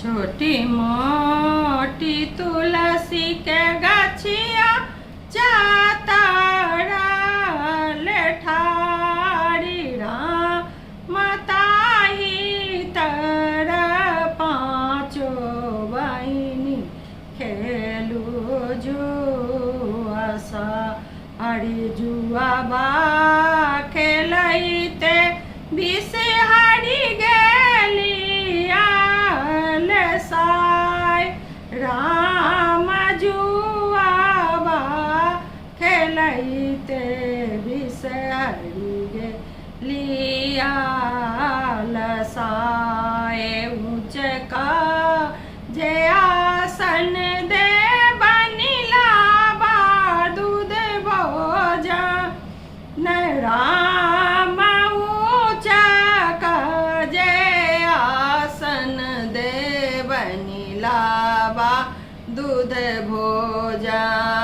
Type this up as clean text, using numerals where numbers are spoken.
छोटी मोटी तुलसी के गछिया चातरल ठाड़ी राम ताही तर पाँचो बहिनी खेलू जुआसा हरी जुआबा खेलते बिसहरी गेलिया साय राम जुआबा खेलते बिसहरी गेलिया साय ऊँच का जे आसन दे बनिला दूध भोजन राम ऊँच का जे आसन दे बनिला दूध भोजन